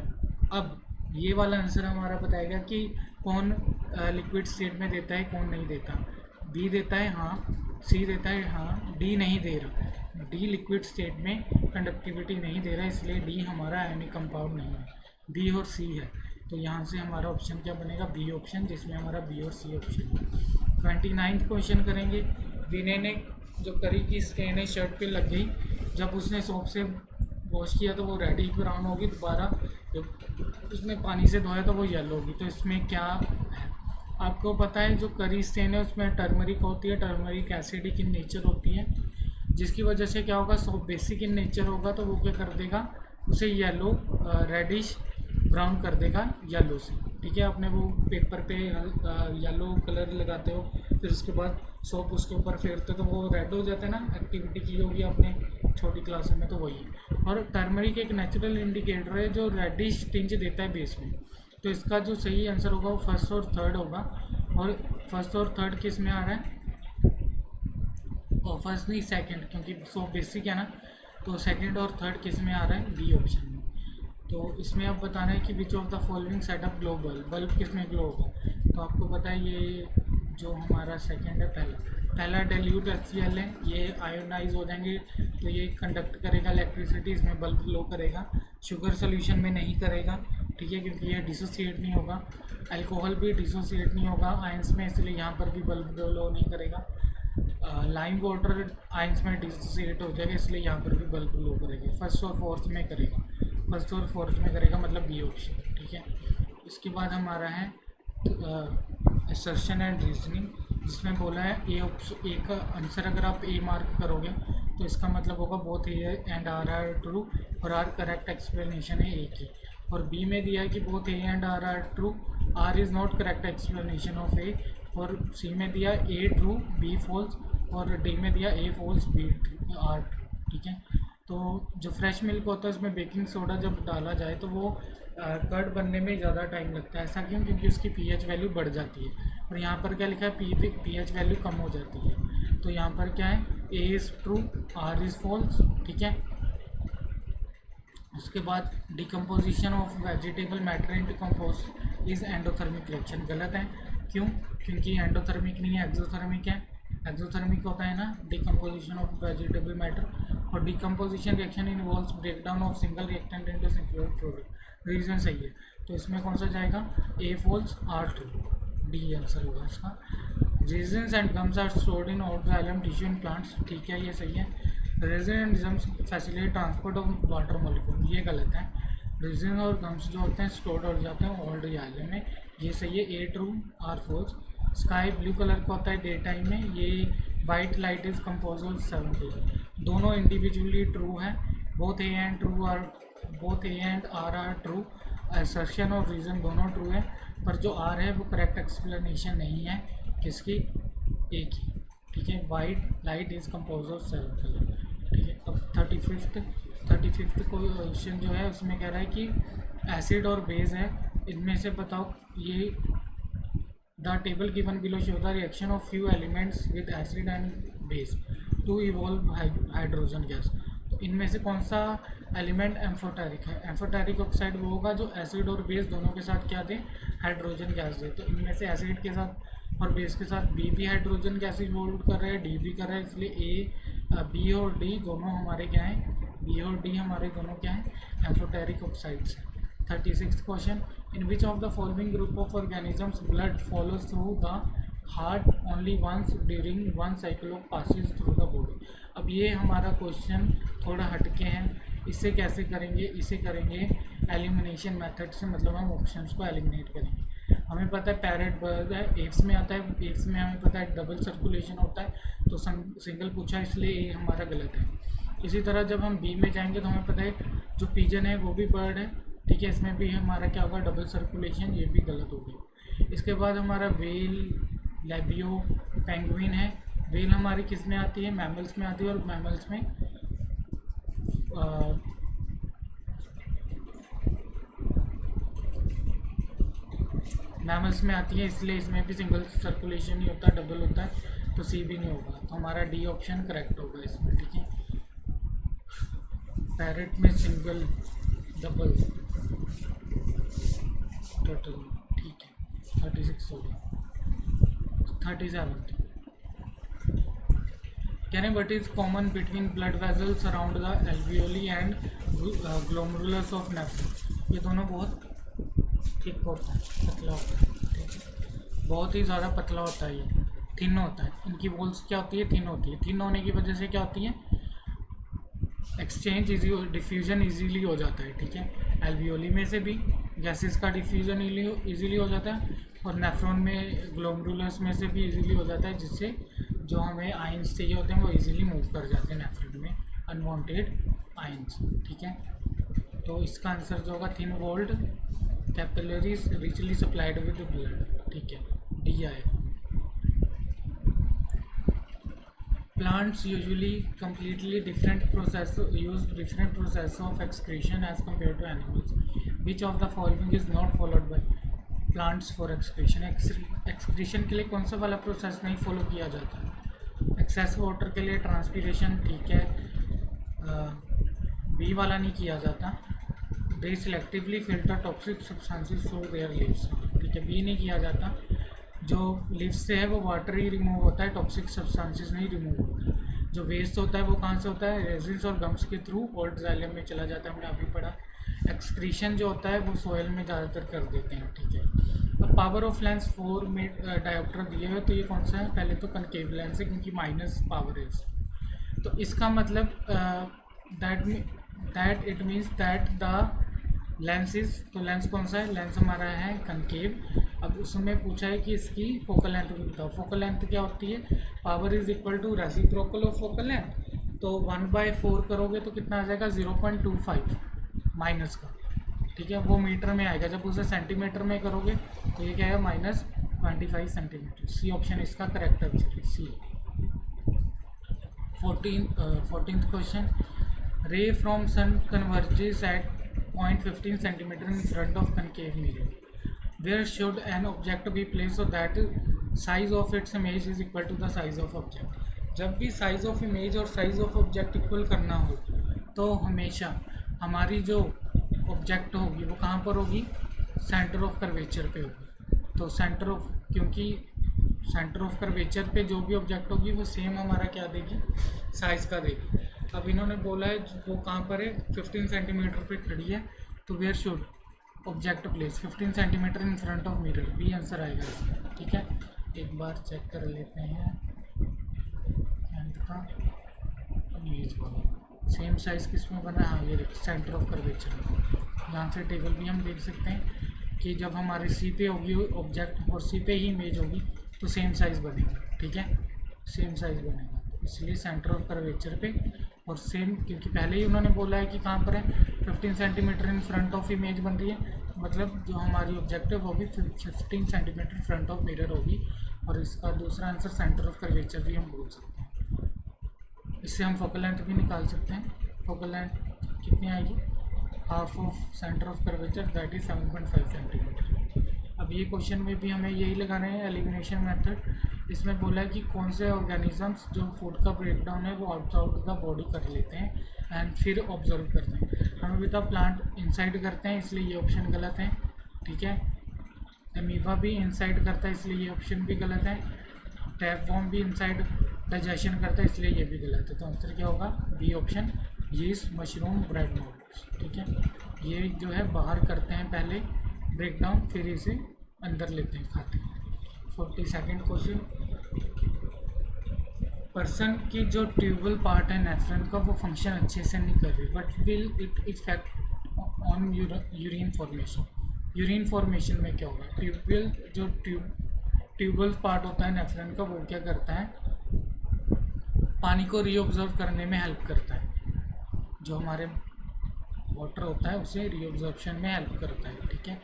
अब ये वाला आंसर हमारा बताएगा कि कौन लिक्विड स्टेट में देता है, कौन नहीं देता। बी देता है हाँ, सी देता है हाँ, डी नहीं दे रहा। डी लिक्विड स्टेट में कंडक्टिविटी नहीं दे रहा, इसलिए डी हमारा आयनिक कंपाउंड नहीं है। बी और सी है, तो यहाँ से हमारा ऑप्शन क्या बनेगा, बी ऑप्शन, जिसमें हमारा बी और सी ऑप्शन है। 29th क्वेश्चन करेंगे। विनय ने जो करी की स्टेन है शर्ट पे लग गई, जब उसने सोप से वॉश किया तो वो रेडिश ब्राउन होगी, दोबारा जब उसने पानी से धोया तो वो येलो होगी। तो इसमें क्या है, आपको पता है जो करी स्टेन है उसमें टर्मरिक होती है, टर्मरिक एसिडिक इन नेचर होती है, जिसकी वजह से क्या होगा, सोप बेसिक इन नेचर होगा तो वो क्या कर देगा, उसे येलो रेडिश ब्राउन कर देगा येलो से। ठीक है, आपने वो पेपर पे येलो कलर लगाते हो, फिर उसके बाद सोप उसके ऊपर फेरते हो तो वो रेड हो जाता है ना, एक्टिविटी की होगी आपने छोटी क्लास में, तो वही है। और टर्मरिक एक नेचुरल इंडिकेटर है जो रेडिश टिंज देता है बेस में। तो इसका जो सही आंसर होगा वो फर्स्ट और थर्ड होगा। और फर्स्ट और थर्ड किस में आ रहा है, और फर्स्ट नहीं सेकंड, क्योंकि सोप बेसिक है ना, तो सेकंड और थर्ड किस में आ रहा है, बी ऑप्शन में। तो इसमें आप बताना है कि विच of the following setup glow bulb किस में ग्लो होगा। तो आपको पता है ये जो हमारा सेकंड है, पहला डाइल्यूट HCl है, ये आयोनाइज हो जाएंगे तो ये कंडक्ट करेगा इलेक्ट्रिसिटी, इसमें बल्ब ग्लो करेगा। शुगर सोल्यूशन में नहीं करेगा, ठीक है, क्योंकि ये डिसोसिएट नहीं होगा। अल्कोहल भी डिसोसिएट नहीं होगा आयंस में, इसलिए यहाँ पर भी बल्ब ग्लो नहीं करेगा। लाइम वाटर आयंस में डिसोसिएट हो जाएगा, इसलिए यहाँ पर भी बल्ब ग्लो करेगा। फर्स्ट और फोर्थ में करेगा, फर्स्ट और फोर्थ में करेगा, मतलब बी ऑप्शन। ठीक है, इसके बाद हमारा है असर्शन एंड रीजनिंग, जिसमें बोला है ए का आंसर अगर आप ए मार्क करोगे तो इसका मतलब होगा both A and R are true, और आर करेक्ट एक्सप्लेनेशन है ए की। और बी में दिया है कि both A and R are true, R is not correct explanation of A. और सी में दिया ए ट्रू, बी फॉल्स, और डी में दिया A false, B R true. ठीक है, तो जो फ्रेश मिल्क होता है उसमें बेकिंग सोडा जब डाला जाए तो वो कर्ड बनने में ज़्यादा टाइम लगता है। ऐसा क्यों? क्योंकि उसकी पीएच वैल्यू बढ़ जाती है। और यहाँ पर क्या लिखा है, पीएच वैल्यू कम हो जाती है। तो यहाँ पर क्या है, A is true, R is false. ठीक है, उसके बाद decomposition of vegetable matter into compost is endothermic reaction, गलत है। क्यों? क्योंकि एंडोथर्मिक नहीं है, एक्सोथर्मिक है। एक्सोथर्मिक होता है ना डिकम्पोजिशन ऑफ वेजिटेबल मैटर, और decomposition reaction involves breakdown of single reactant into single product. Reason सही है, तो इसमें कौन सा जाएगा, A false, R true. D answer होगा इसका। Resins and gums are stored in organic tissue in plants, ठीक है ये सही है। Resin and gums facilitate transport of water molecule, ये गलत है। रेजिन और गम्स जो होते हैं स्टोर्ड हो जाते हैं ओल्ड रियाले में, ये सही है। A true, R false. Sky blue colour का होता है डे टाइम में, ये white light is compose of 7 colour. दोनों इंडिविजुअली ट्रू है, both A and true R, both A and R true. Assertion और रीज़न दोनों ट्रू है, पर जो आर है वो करेक्ट एक्सप्लेनेशन नहीं है किसकी, ए की, ठीक है। White light is compose of 7 colour, ठीक है। अब 35th क्वेश्चन जो है उसमें कह रहा है कि एसिड और बेस है, इनमें से बताओ ये the table given below show the reaction of few elements with acid and base to evolve hydrogen gas. तो इनमें से कौन सा एलिमेंट एम्फोटेरिक है? एम्फोटेरिक ऑक्साइड वो होगा जो एसिड और बेस दोनों के साथ क्या दे, हाइड्रोजन गैस दे। तो इनमें से एसिड के साथ और बेस के साथ बी भी हाइड्रोजन गैस इवॉल्व कर रहे हैं, डी भी कर रहा है, इसलिए ए बी और डी दोनों हमारे क्या हैं, बी और डी हमारे दोनों क्या हैं, एम्फोटेरिक ऑक्साइड्स हैं। 36th question, in which of the following group of organisms blood follows through the heart only once during one cycle of passes through the body. अब ये हमारा क्वेश्चन थोड़ा हटके हैं, इसे कैसे करेंगे, इसे करेंगे एलिमिनेशन मेथड से, मतलब हम ऑप्शंस को एलिमिनेट करेंगे। हमें पता है पैरेट बर्ड है, एप्स में आता है, एप्स में हमें पता है डबल सर्कुलेशन होता है, तो सिंगल पूछा इसलिए ये हमारा गलत है। इसी तरह जब हम बी में जाएंगे तो हमें पता है जो पिजन है वो भी बर्ड है, ठीक है, इसमें भी हमारा क्या होगा, डबल सर्कुलेशन, ये भी गलत हो गई। इसके बाद हमारा वेल, लेबियो, पेंगुइन है। वेल हमारी किस में आती है, मैमल्स में आती है, और मैमल्स में मैमल्स में आती है, इसलिए इसमें भी सिंगल सर्कुलेशन ही होता है, डबल होता है, तो सी भी नहीं होगा। तो हमारा डी ऑप्शन करेक्ट होगा इसमें, ठीक है। पैरेट में सिंगल, डबल, टोटल, ठीक है। 36 हो गया। 37 कहने what is common between blood vessels around the alveoli and glomerulus of nephron. ये दोनों बहुत थिक होता है, पतला होता है, ठीक है, बहुत ही ज़्यादा पतला होता है, ये थिन होता है। इनकी वॉल्स क्या होती है, थिन होती है। थिन होने की वजह से क्या होती है, एक्सचेंज इजी, डिफ्यूजन इजीली हो जाता है, ठीक है। एल्वियोली में से भी गैसेस का डिफ्यूजन इजीली हो जाता है, और नेफ्रॉन में, ग्लोमेरुलस में से भी इजीली हो जाता है, जिससे जो हमें आयंस चाहिए होते हैं वो इजीली मूव कर जाते हैं नेफ्रॉन में, अनवांटेड आयंस, ठीक है। तो इसका आंसर जो होगा thin walled capillaries richly supplied with blood, ठीक है, डी आएगा। Plants usually completely different process use different process of excretion as compared to animals. Which of the following is not followed by plants for excretion? Excretion के लिए कौन सा वाला प्रोसेस नहीं फॉलो किया जाता है? एक्सेस वाटर के लिए ट्रांसपीरेशन, ठीक है, बी वाला नहीं किया जाता। They selectively filter toxic substances through their leaves, ठीक है, बी नहीं किया जाता। जो लिव्स से है वो वाटर ही रिमूव होता है, टॉक्सिक सब्सटेंसेस नहीं रिमूव होता। जो वेस्ट होता है वो कहाँ से होता है, रेजिन्स और गम्स के थ्रू ओल्ड जाइलम में चला जाता है, हमने अभी पढ़ा। एक्सक्रीशन जो होता है वो सोयल में ज़्यादातर कर देते हैं, ठीक है। अब पावर ऑफ लेंस 4 में डायोप्टर दिए हुए, तो ये कौन सा है, पहले तो कनकेव लेंस है क्योंकि माइनस पावर है, तो इसका मतलब that it means that the lens is, तो लेंस कौन सा है, लेंस हमारा है कनकेव। अब उसमें पूछा है कि इसकी फोकल लेंथ भी बताओ। फोकल लेंथ क्या होती है, power is equal to reciprocal of focal length, तो 1/4 करोगे तो कितना आ जाएगा, 0.25 माइनस का, ठीक है, वो मीटर में आएगा। जब उसे सेंटीमीटर में करोगे तो ये क्या है, -25 सेंटीमीटर। सी ऑप्शन इसका करेक्ट आंसर है, C. 14th question, ray from sun converges at 0.15 centimeter in front of concave mirror. Where should an object be placed so that size of its image is equal to the size of object? जब भी size of image और size of object इक्वल करना हो तो हमेशा हमारी जो ऑब्जेक्ट होगी वो कहाँ पर होगी, सेंटर ऑफ कर्वेचर पे होगी। तो सेंटर ऑफ, क्योंकि सेंटर ऑफ कर्वेचर पे जो भी ऑब्जेक्ट होगी वो सेम हमारा क्या देगी, साइज़ का देगी। अब इन्होंने बोला है वो कहाँ पर है, 15 सेंटीमीटर पे खड़ी है, तो where should, object place 15 centimeter in front of mirror, B answer आएगा इसका। ठीक है, एक बार चेक कर लेते हैं एंड का इमेज वाला सेम साइज़ किस में बना है। हाँ, ये देखिए सेंटर ऑफ कर्वेचर। यहाँ से टेबल भी हम देख सकते हैं कि जब हमारे सी पे होगी ऑब्जेक्ट और सी पे ही इमेज होगी तो सेम साइज़ बनेगा। ठीक है, सेम साइज़ बनेगा, इसलिए सेंटर ऑफ कर्वेचर पे। और सेम क्योंकि पहले ही उन्होंने बोला है कि कहाँ पर है 15 centimeter in front of image बन रही है, मतलब जो हमारी ऑब्जेक्ट है वो भी 15 सेंटीमीटर फ्रंट ऑफ मिरर होगी। और इसका दूसरा आंसर सेंटर ऑफ कर्वेचर भी हम बोल सकते हैं। इससे हम फोकल लेंथ भी निकाल सकते हैं। फोकल लेंथ कितनी आएगी, half of centre of curvature that is 7.5 centimetre. अब ये क्वेश्चन में भी हमें यही लगाना है एलिमिनेशन मेथड। इसमें बोला है कि कौन से ऑर्गेनिजम्स जो फूड का ब्रेकडाउन है वो आउटसाइड द बॉडी कर लेते हैं एंड फिर ऑब्जर्व करते हैं। हमें भी तो प्लांट इनसाइड करते हैं, इसलिए ये ऑप्शन गलत है। ठीक है, अमीबा भी इनसाइड करता है, इसलिए ये ऑप्शन भी गलत है। टैपवॉर्म भी इनसाइड डाइजेशन करता है, इसलिए ये भी गलत है। तो आंसर क्या होगा, B option, yeast, mushroom, bread moulds. ठीक है, ये जो है बाहर करते हैं पहले ब्रेकडाउन, फिर इसे अंदर लेते हैं, खाते हैं। 42nd क्वेश्चन, पर्सन की जो ट्यूबल पार्ट है नेफ्रॉन का वो फंक्शन अच्छे से नहीं कर रही, but will it effect on urine formation. Urine formation में क्या होगा, ट्यूबल जो ट्यूबल पार्ट होता है नेफ्रॉन का वो क्या करता है, पानी को रीऑब्जर्व करने में हेल्प करता है। जो हमारे वाटर होता है उसे रीऑब्जर्प्शन में हेल्प करता है। ठीक है,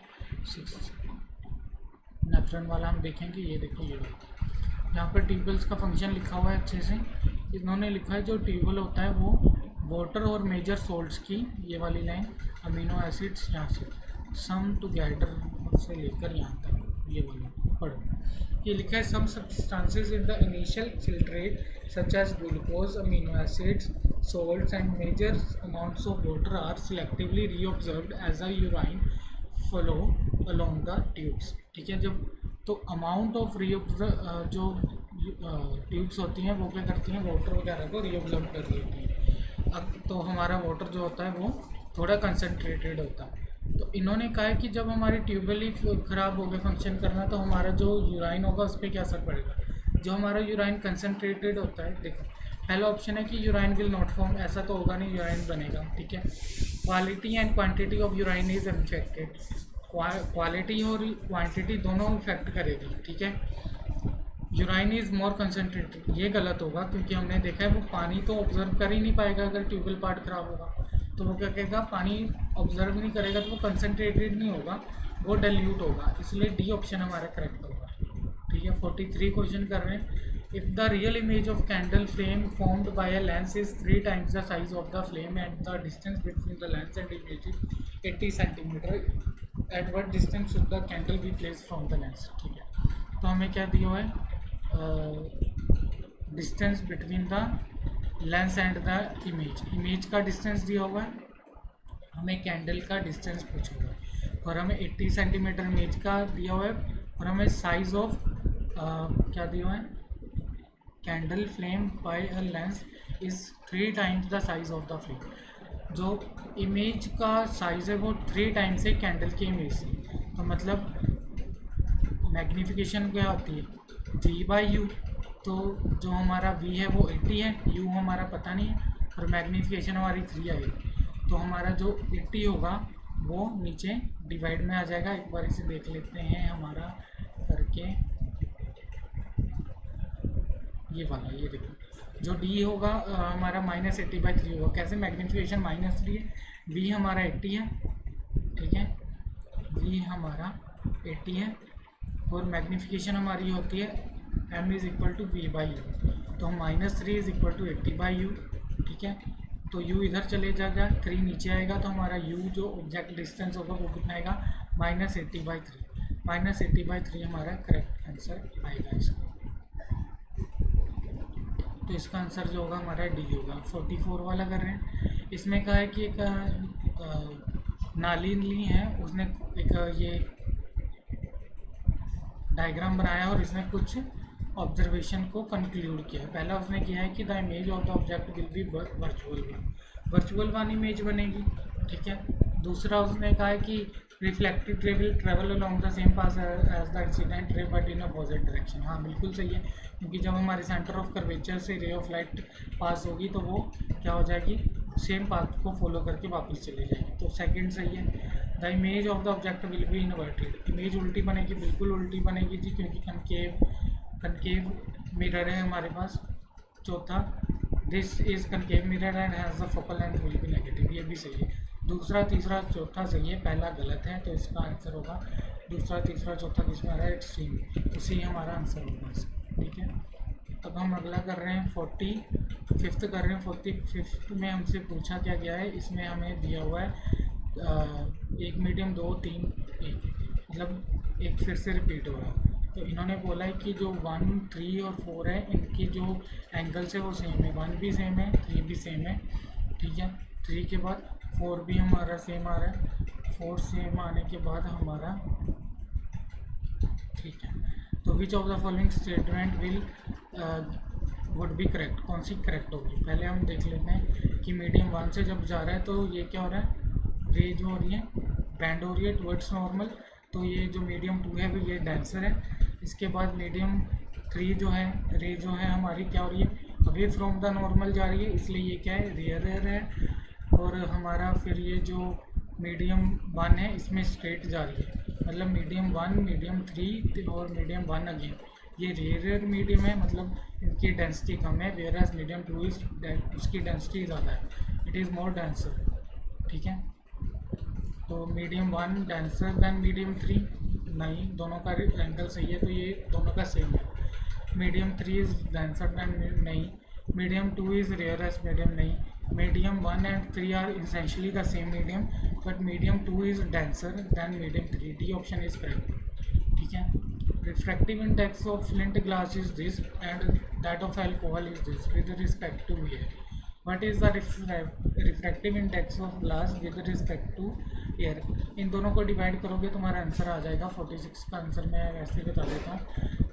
6 नेफ्रॉन वाला हम देखेंगे। ये देखो, ये यहाँ पर ट्यूबल्स का फंक्शन लिखा हुआ है अच्छे से। इन्होंने लिखा है जो ट्यूबल होता है वो वाटर और मेजर सोल्ट्स की, ये वाली लाइन, अमीनो एसिड्स यहाँ से सम टुगेदर से लेकर यहाँ तक, ये वाला पढ़ो। ये लिखा है some substances in the initial filtrate such as glucose, amino acids, salts and major amounts of water are selectively reabsorbed as a urine flow along the tubes। ठीक है, जब तो अमाउंट ऑफ जो ट्यूब्स होती हैं वो क्या करती हैं, वाटर वगैरह को रीअब्जॉर्ब कर लेती हैं। अब तो हमारा वाटर जो होता है वो थोड़ा कंसनट्रेटेड होता है। तो इन्होंने कहा है कि जब हमारी ट्यूबवेल ही ख़राब हो गए फंक्शन करना, तो हमारा जो यूराइन होगा उस पर क्या असर पड़ेगा। जो हमारा यूराइन कंसनट्रेटेड होता है, देखो पहला ऑप्शन है कि यूराइन विल नॉट फॉर्म, ऐसा तो होगा नहीं, यूराइन बनेगा। ठीक है, quality and quantity of urine is affected, quality और क्वांटिटी दोनों इफेक्ट करेगी। ठीक है, यूराइन इज़ मोर कंसनट्रेटेड, ये गलत होगा क्योंकि हमने देखा है वो पानी तो ऑब्जर्व कर ही नहीं पाएगा। अगर ट्यूबवेल पार्ट खराब होगा तो वो क्या कहेगा, पानी ऑब्जर्व नहीं करेगा तो वो कंसनट्रेटेड नहीं होगा, वो डाइल्यूट होगा, इसलिए डी ऑप्शन हमारा करेक्ट होगा। ठीक है, 43 क्वेश्चन कर रहे हैं। If the real image of candle flame formed by a lens is 3 times the size of the flame and the distance between the lens and image is 80 centimeter, at what distance should the candle be placed from the lens। ठीक है, तो हमें क्या दिया हुआ है, distance between the lens and the image का डिस्टेंस दिया हुआ है, हमें कैंडल का डिस्टेंस पूछा हुआ है, और हमें 80 सेंटीमीटर इमेज का दिया हुआ है, और हमें साइज ऑफ क्या दिया हुआ है, candle flame by a lens is 3 times the size of the flame. जो इमेज का साइज़ है वो 3 टाइम्स है कैंडल की इमेज से। तो मतलब मैग्नीफिकेशन क्या होती है, V/U। तो जो हमारा V है वो 80 है, U हमारा पता नहीं है, और मैग्नीफिकेशन हमारी 3 आएगी। तो हमारा जो 80 होगा वो नीचे डिवाइड में आ जाएगा। एक बार इसे देख लेते हैं हमारा करके, ये वाला, ये देखो जो D होगा हमारा -80/3 होगा। कैसे, मैग्नीफिकेशन -3 है, V हमारा 80 है। ठीक है, V हमारा 80 है और मैग्नीफिकेशन हमारी होती है M = V/U। तो -3 = 80/U। ठीक है, तो U इधर चले जाएगा, 3 नीचे आएगा, तो हमारा U जो ऑब्जेक्ट डिस्टेंस होगा वो कितना आएगा, -80/3। -80/3 हमारा करेक्ट आंसर आएगा इसका। तो इसका आंसर जो होगा हमारा डी होगा। 44 वाला कर रहे हैं। इसमें कहा है कि एक नाली ली है, उसने एक ये डायग्राम बनाया और इसमें कुछ ऑब्जर्वेशन को कंक्लूड किया है। पहला उसने किया है कि the image of the object will be virtual one, virtual one image बनेगी। ठीक है, दूसरा उसने कहा है कि reflected ray will travel along the same path as the incident ray but in opposite direction. हाँ बिल्कुल सही है, क्योंकि जब हमारे सेंटर ऑफ कर्वेचर से रे ऑफ लाइट पास होगी तो वो क्या हो जाएगी, सेम पाथ को फॉलो करके वापस चली जाएगी। तो सेकंड सही है। The image of the object will be inverted, image उल्टी बनेगी, बिल्कुल उल्टी बनेगी जी, क्योंकि कनकेव मिरर है हमारे पास। चौथा, this is concave mirror and has the focal length will be negative, ये भी सही है। दूसरा तीसरा चौथा सही है, पहला गलत है, तो इसका आंसर होगा दूसरा तीसरा चौथा किसमें आ रहा है, सी में, तो सी हमारा आंसर होगा इसका। ठीक है, अब हम अगला कर रहे हैं 45th कर रहे हैं। 45th में हमसे पूछा क्या गया है, इसमें हमें दिया हुआ है एक मीडियम 2 3 1, मतलब एक फिर से रिपीट हो रहा है। तो इन्होंने बोला है कि जो 1 3 और 4 है, इनकी जो एंगल्स है वो सेम है, 1 भी सेम है, 3 भी सेम है। ठीक है, 3 के बाद 4 भी हमारा सेम आ रहा है, 4 सेम आने के बाद हमारा, ठीक है, तो विच of the following statement will would be correct, कौन सी करेक्ट होगी। पहले हम देख लेते हैं कि मीडियम 1 से जब जा रहा है तो ये क्या हो रहा है, रे जो हो रही है बैंड हो रही है टुवर्ड्स नॉर्मल, तो ये जो मीडियम 2 है वो ये डेंसर है। इसके बाद मीडियम 3 जो है, रे जो है हमारी क्या हो रही है, अवे फ्रॉम द नॉर्मल जा रही है, इसलिए ये क्या है, रेयर है। और हमारा फिर ये जो मीडियम 1 है इसमें स्ट्रेट जा रही है, मतलब मीडियम 1 मीडियम 3 और मीडियम 1 अगेन ये रेयर मीडियम है, मतलब इनकी डेंसिटी कम है, वेयर एज मीडियम 2 इज उसकी डेंसिटी ज़्यादा है, इट इज़ मोर डेंसर। ठीक है, तो मीडियम 1 डेंसर दैन मीडियम 3 नहीं, दोनों का एंगल सही है, तो ये दोनों का सेम है। मीडियम 3 इज़ डेंसर दैन नहीं, medium 2 is rare as medium नहीं, medium 1 and 3 are essentially the same medium but medium 2 is denser than medium 3, D option is correct. ठीक है, refractive index of flint glass is this and that of alcohol is this with respect to air. What is the refractive index of glass with respect to air. इन दोनों को डिवाइड करोगे तुम्हारा आंसर आ जाएगा 46 का आंसर मैं वैसे ही बता देता हूँ।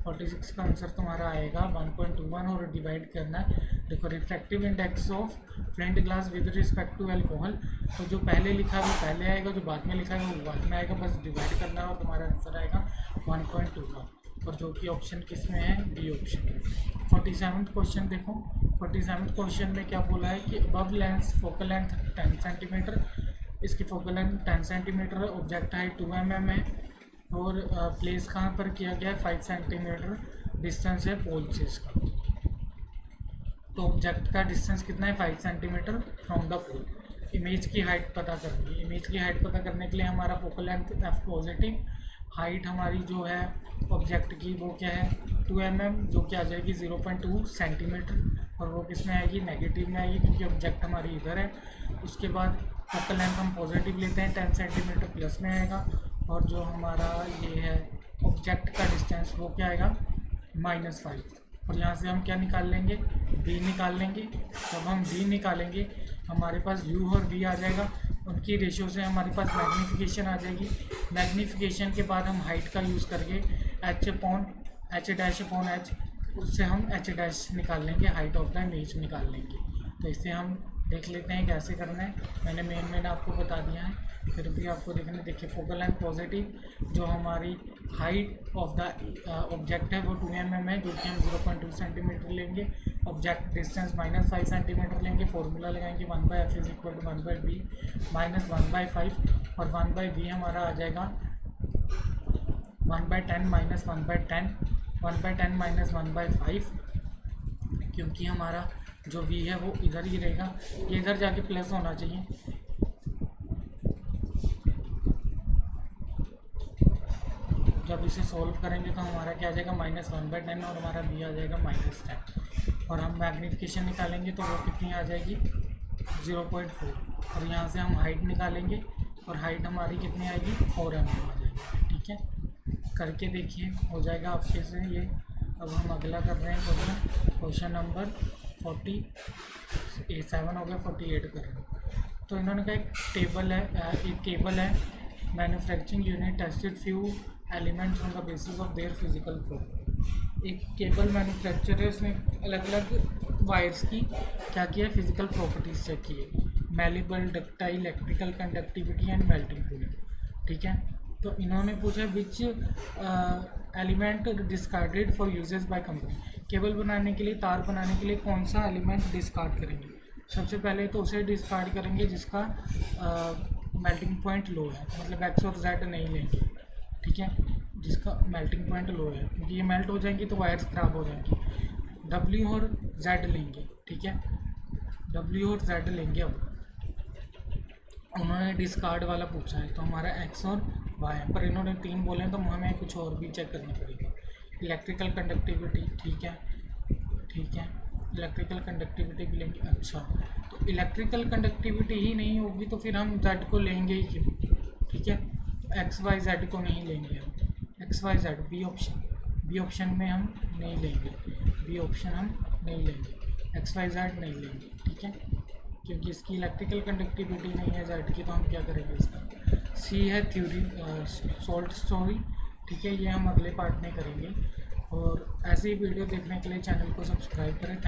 46 का आंसर तुम्हारा आएगा 1.21 और डिवाइड करना है। देखो, refractive index of flint glass with respect to alcohol, तो जो पहले लिखा है वो पहले आएगा, जो बाद में लिखा है वो बाद में आएगा, बस डिवाइड करना है और तुम्हारा आंसर आएगा 1.21, और जो कि ऑप्शन किस में है, बी ऑप्शन। 47th क्वेश्चन देखो, 47th क्वेश्चन में क्या बोला है कि above lens focal length 10 centimetre, इसकी focal length 10 centimetre, object height 2 mm है, और प्लेस कहाँ पर किया गया है, 5 सेंटीमीटर डिस्टेंस है पोल से इसका। तो ऑब्जेक्ट का डिस्टेंस कितना है, 5 centimeter from the pole. Image की हाइट पता करनी है, इमेज की हाइट पता करने के लिए हमारा focal length F positive, height हमारी जो है ऑब्जेक्ट की वो क्या है 2 mm, जो कि आ जाएगी 0.2 सेंटीमीटर, और वो किस में आएगी, नेगेटिव में आएगी, क्योंकि ऑब्जेक्ट हमारी इधर है। उसके बाद फोकल लेंथ हम पॉजिटिव लेते हैं, 10 सेंटीमीटर प्लस में आएगा, और जो हमारा ये है ऑब्जेक्ट का डिस्टेंस वो क्या आएगा, -5, और यहाँ से हम क्या निकाल लेंगे, b निकाल लेंगे। जब हम b निकालेंगे हमारे पास u और v आ जाएगा, उनकी रेशियो से हमारे पास मैग्नीफिकेशन आ जाएगी। मैग्नीफिकेशन के बाद हम हाइट का यूज़ करके h/h, उससे हम h' निकाल लेंगे, हाइट ऑफ द इमेज निकाल लेंगे। तो इसे हम देख लेते हैं कैसे करना है, मैंने मेन आपको बता दिया है, फिर भी आपको देखने। देखिए, फोकल लेंथ पॉजिटिव, जो हमारी हाइट ऑफ द ऑब्जेक्ट है वो 2 mm है, जो कि हम 0.2 सेंटीमीटर लेंगे। ऑब्जेक्ट डिस्टेंस -5 सेंटीमीटर लेंगे, फॉर्मूला लगाएंगे 1/f = 1/b -1/5, और 1/v हमारा आ जाएगा 1/10 -1/10 1/10 -1/5, क्योंकि हमारा जो v है वो इधर ही रहेगा, ये इधर जाके प्लस होना चाहिए। जब इसे सॉल्व करेंगे तो हमारा क्या आ जाएगा, -1/10, और हमारा v आ जाएगा -10, और हम मैग्नीफिकेशन निकालेंगे तो वो कितनी आ जाएगी, 0.4, और यहाँ से हम हाइट निकालेंगे, और हाइट हमारी कितनी आएगी, 4 mm आ जाएगी। ठीक है, करके देखिए, हो जाएगा आपके से ये। अब हम अगला कर रहे हैं क्वेश्चन नंबर 47 हो गया, 48 कर रहे हैं। तो इन्होंने कहा एक केबल है, manufacturing unit tested few elements on the basis of their physical property. एक केबल मैन्युफैक्चर है, उसने अलग अलग वायर्स की क्या किया है, फिजिकल प्रॉपर्टीज़ चेक की है। Malleable, ductile, electrical conductivity and melting point. ठीक है, तो इन्होंने पूछा which element discarded for uses by company. Cable बनाने के लिए, तार बनाने के लिए कौन सा एलिमेंट डिस्कार्ड करेंगे? सबसे पहले तो उसे डिस्कार्ड करेंगे जिसका मेल्टिंग पॉइंट लो है, मतलब एक्स और जेड नहीं लेंगे। ठीक है, जिसका मेल्टिंग पॉइंट लो है, क्योंकि ये मेल्ट हो जाएंगी तो वायर्स खराब हो जाएंगी। डब्ल्यू और जेड लेंगे। ठीक है, डब्ल्यू और जेड लेंगे। अब उन्होंने डिस्कार्ड वाला पूछा है तो हमारा एक्स और वाई है, पर इन्होंने 3 बोले हैं तो हमें कुछ और भी चेक करना पड़ेगा। इलेक्ट्रिकल कंडक्टिविटी, ठीक है, ठीक है, इलेक्ट्रिकल कंडक्टिविटी भी लेंगे। अच्छा, तो इलेक्ट्रिकल कंडक्टिविटी ही नहीं होगी तो फिर हम जेड को लेंगे ही क्यों? ठीक है, तो एक्स वाई जेड को नहीं लेंगे हम। X Y Z B option, B option में हम नहीं लेंगे, बी ऑप्शन हम नहीं लेंगे, एक्स वाई जेड नहीं लेंगे। ठीक है, क्योंकि इसकी इलेक्ट्रिकल कंडक्टिविटी नहीं है जेड की, तो हम क्या करेंगे इसका? सी है थ्योरी सॉल्ट स्टोरी। ठीक है, ये हम अगले पार्ट में करेंगे। और ऐसे ही वीडियो देखने के लिए चैनल को सब्सक्राइब करें।